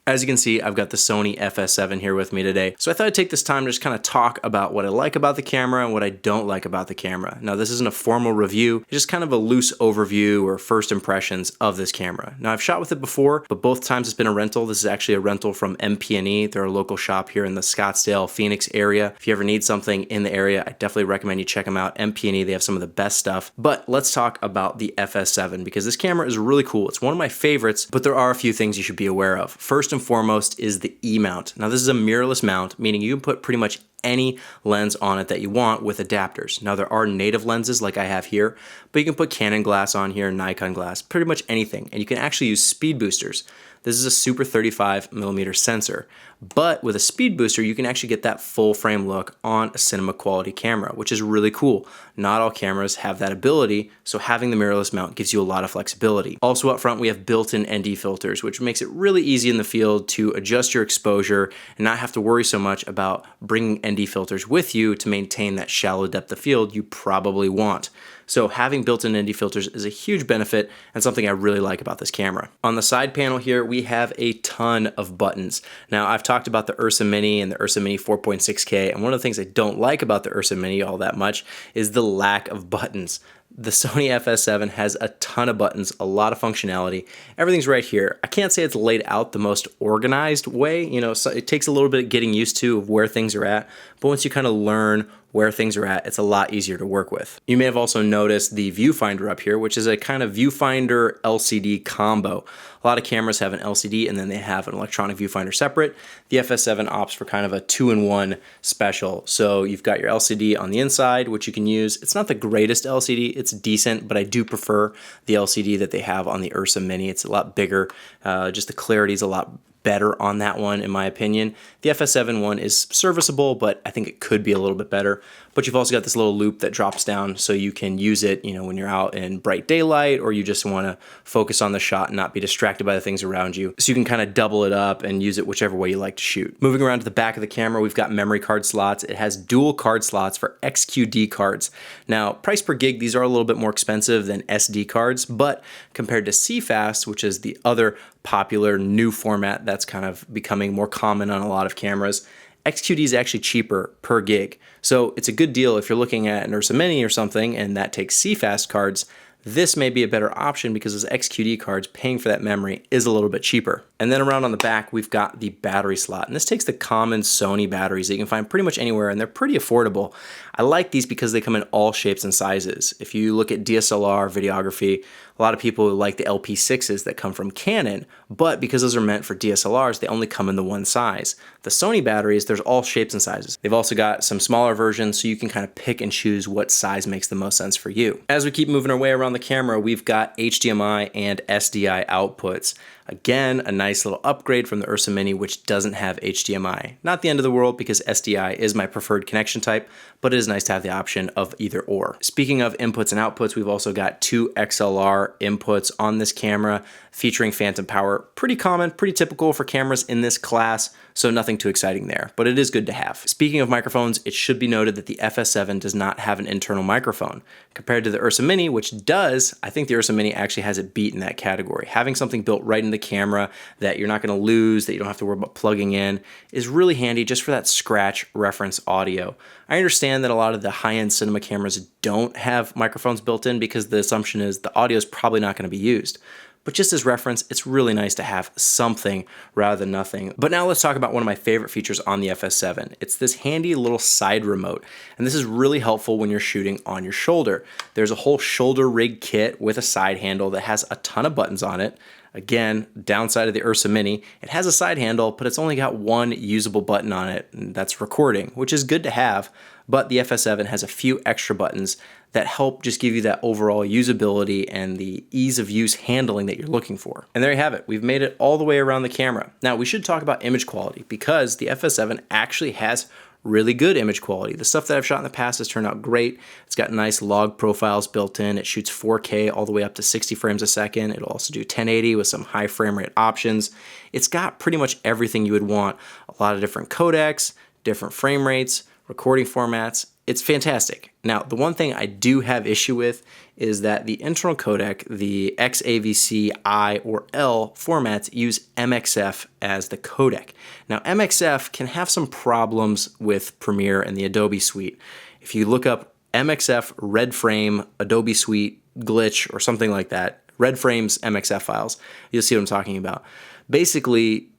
As you can see, I've got the Sony FS7 here with me today. So I thought I'd take this time to just kind of talk about what I like about the camera and what I don't like about the camera. Now, this isn't a formal review, it's just kind of a loose overview or first impressions of this camera. Now, I've shot with it before, but both times it's been a rental. This is actually a rental from MP&E. They're a local shop here in the Scottsdale, Phoenix area. If you ever need something in the area, I definitely recommend you check them out. MP&E, they have some of the best stuff. But let's talk about the FS7 because this camera is really cool. It's one of my favorites, but there are a few things you should be aware of. First and foremost is the E-mount. Now, this is a mirrorless mount, meaning you can put pretty much any lens on it that you want with adapters. Now, there are native lenses like I have here, but you can put Canon glass on here, Nikon glass, pretty much anything. And you can actually use speed boosters. This is a super 35mm sensor, but with a speed booster, you can actually get that full frame look on a cinema quality camera, which is really cool. Not all cameras have that ability, so having the mirrorless mount gives you a lot of flexibility. Also up front, we have built-in ND filters, which makes it really easy in the field to adjust your exposure and not have to worry so much about bringing ND filters with you to maintain that shallow depth of field you probably want. So having built-in ND filters is a huge benefit and something I really like about this camera. On the side panel here, we have a ton of buttons. Now, I've talked about the Ursa Mini and the Ursa Mini 4.6K, and one of the things I don't like about the Ursa Mini all that much is the lack of buttons. The Sony FS7 has a ton of buttons, a lot of functionality. Everything's right here. I can't say it's laid out the most organized way. You know, so it takes a little bit of getting used to of where things are at, but once you kind of learn where things are at, it's a lot easier to work with. You may have also noticed the Viewfinder up here, which is a kind of Viewfinder LCD combo. A lot of cameras have an LCD and then they have an electronic viewfinder separate. The FS7 opts for kind of a 2-in-1 special. So you've got your LCD on the inside, which you can use. It's not the greatest LCD, it's decent, but I do prefer the LCD that they have on the Ursa Mini. It's a lot bigger, just the clarity is a lot better on that one, in my opinion. The FS7 one is serviceable, but I think it could be a little bit better. But you've also got this little loop that drops down so you can use it, you know, when you're out in bright daylight or you just want to focus on the shot and not be distracted by the things around you. So you can kind of double it up and use it whichever way you like to shoot. Moving around to the back of the camera, we've got memory card slots. It has dual card slots for XQD cards. Now, price per gig, these are a little bit more expensive than SD cards, but compared to CFast, which is the other popular new format that's kind of becoming more common on a lot of cameras, XQD is actually cheaper per gig. So it's a good deal if you're looking at an Ursa Mini or something and that takes CFast cards. This may be a better option because those XQD cards, paying for that memory is a little bit cheaper. And then around on the back, we've got the battery slot. And this takes the common Sony batteries that you can find pretty much anywhere, and they're pretty affordable. I like these because they come in all shapes and sizes. If you look at DSLR videography, a lot of people like the LP6s that come from Canon, but because those are meant for DSLRs, they only come in the one size. The Sony batteries, there's all shapes and sizes. They've also got some smaller versions, so you can kind of pick and choose what size makes the most sense for you. As we keep moving our way around the camera, we've got HDMI and SDI outputs. Again, a nice little upgrade from the Ursa Mini, which doesn't have HDMI. Not the end of the world because SDI is my preferred connection type, but it is nice to have the option of either or. Speaking of inputs and outputs, we've also got 2 XLR inputs on this camera featuring phantom power. Pretty common, pretty typical for cameras in this class, so nothing too exciting there, but it is good to have. Speaking of microphones, it should be noted that the FS7 does not have an internal microphone. Compared to the Ursa Mini, which does, I think the Ursa Mini actually has it beat in that category. Having something built right in the camera that you're not going to lose, that you don't have to worry about plugging in, is really handy just for that scratch reference audio. I understand that a lot of the high-end cinema cameras don't have microphones built in because the assumption is the audio is probably not going to be used. But just as reference, it's really nice to have something rather than nothing. But now let's talk about one of my favorite features on the FS7. It's this handy little side remote. And this is really helpful when you're shooting on your shoulder. There's a whole shoulder rig kit with a side handle that has a ton of buttons on it. Again, downside of the Ursa Mini, it has a side handle, but it's only got one usable button on it, and that's recording, which is good to have. But the FS7 has a few extra buttons that help just give you that overall usability and the ease of use handling that you're looking for. And there you have it. We've made it all the way around the camera. Now we should talk about image quality because the FS7 actually has really good image quality. The stuff that I've shot in the past has turned out great. It's got nice log profiles built in. It shoots 4K all the way up to 60 frames a second. It'll also do 1080 with some high frame rate options. It's got pretty much everything you would want. A lot of different codecs, different frame rates, recording formats. It's fantastic. Now, the one thing I do have issue with is that the internal codec, the XAVC I or L formats use MXF as the codec. Now, MXF can have some problems with Premiere and the Adobe Suite. If you look up MXF red frame Adobe Suite glitch or something like that, red frames MXF files, you'll see what I'm talking about. Basically,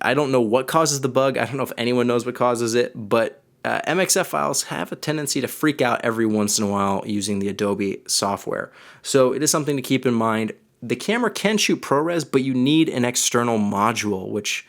I don't know what causes the bug. I don't know if anyone knows what causes it, but MXF files have a tendency to freak out every once in a while using the Adobe software. So it is something to keep in mind. The camera can shoot ProRes, but you need an external module, which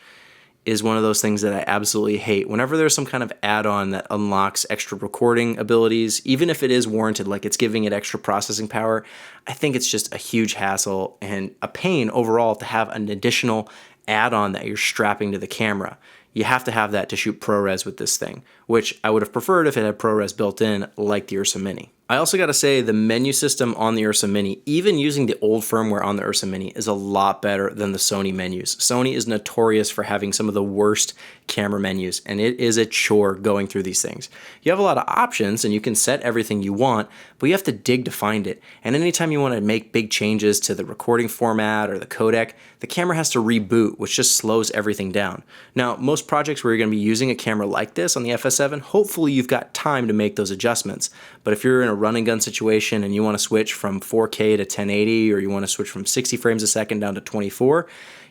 is one of those things that I absolutely hate. Whenever there's some kind of add-on that unlocks extra recording abilities, even if it is warranted, like it's giving it extra processing power, I think it's just a huge hassle and a pain overall to have an additional add-on that you're strapping to the camera. You have to have that to shoot ProRes with this thing, which I would have preferred if it had ProRes built in like the Ursa Mini. I also got to say the menu system on the Ursa Mini, even using the old firmware on the Ursa Mini, is a lot better than the Sony menus. Sony is notorious for having some of the worst camera menus, and it is a chore going through these things. You have a lot of options and you can set everything you want, but you have to dig to find it. And anytime you want to make big changes to the recording format or the codec, the camera has to reboot, which just slows everything down. Now, most projects where you're going to be using a camera like this on the FS7, hopefully you've got time to make those adjustments. But if you're in a run and gun situation and you want to switch from 4K to 1080, or you want to switch from 60 frames a second down to 24,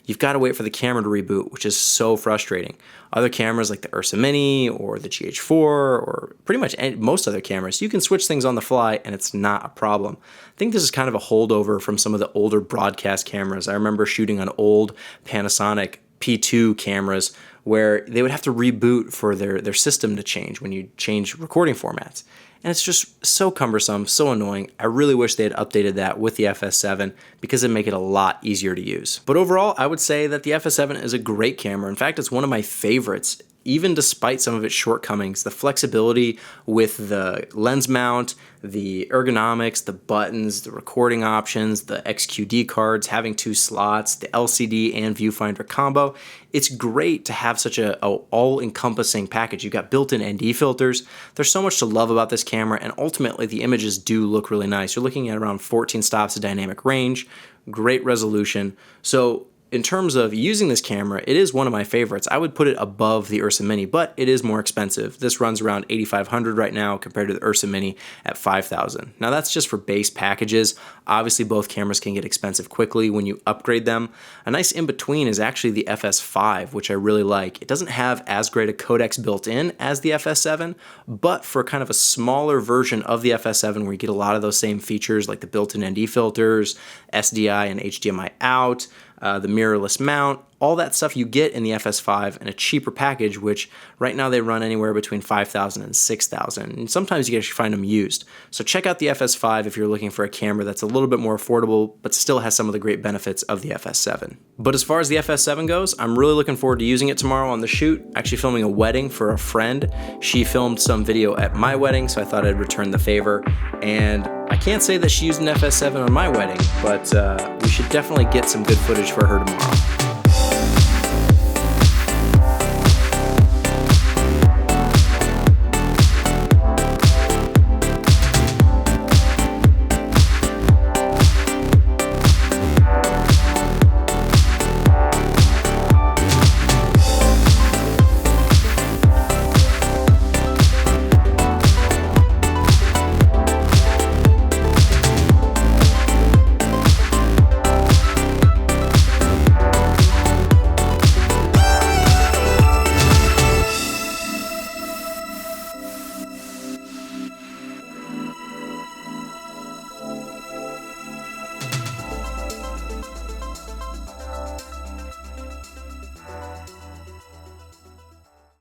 you've got to wait for the camera to reboot, which is so frustrating. Other cameras like the Ursa Mini or the GH4 or pretty much most other cameras, you can switch things on the fly and it's not a problem. I think this is kind of a holdover from some of the older broadcast cameras. I remember shooting on old Panasonic P2 cameras where they would have to reboot for their system to change when you change recording formats. And it's just so cumbersome, so annoying. I really wish they had updated that with the FS7 because it'd make it a lot easier to use. But overall, I would say that the FS7 is a great camera. In fact, it's one of my favorites. Even despite some of its shortcomings, the flexibility with the lens mount, the ergonomics, the buttons, the recording options, the XQD cards, having 2 slots, the LCD and viewfinder combo, it's great to have such a all-encompassing package. You've got built-in ND filters. There's so much to love about this camera, and ultimately the images do look really nice. You're looking at around 14 stops of dynamic range, great resolution. So in terms of using this camera, it is one of my favorites. I would put it above the Ursa Mini, but it is more expensive. This runs around $8,500 right now compared to the Ursa Mini at $5,000. Now that's just for base packages. Obviously both cameras can get expensive quickly when you upgrade them. A nice in-between is actually the FS5, which I really like. It doesn't have as great a codecs built in as the FS7, but for kind of a smaller version of the FS7 where you get a lot of those same features like the built-in ND filters, SDI and HDMI out, the mirrorless mount, all that stuff you get in the FS5 in a cheaper package, which right now they run anywhere between $5,000 and $6,000. And sometimes you can actually find them used. So check out the FS5 if you're looking for a camera that's a little bit more affordable, but still has some of the great benefits of the FS7. But as far as the FS7 goes, I'm really looking forward to using it tomorrow on the shoot. Actually filming a wedding for a friend. She filmed some video at my wedding, so I thought I'd return the favor. And I can't say that she used an FS7 on my wedding, but we should definitely get some good footage for her tomorrow.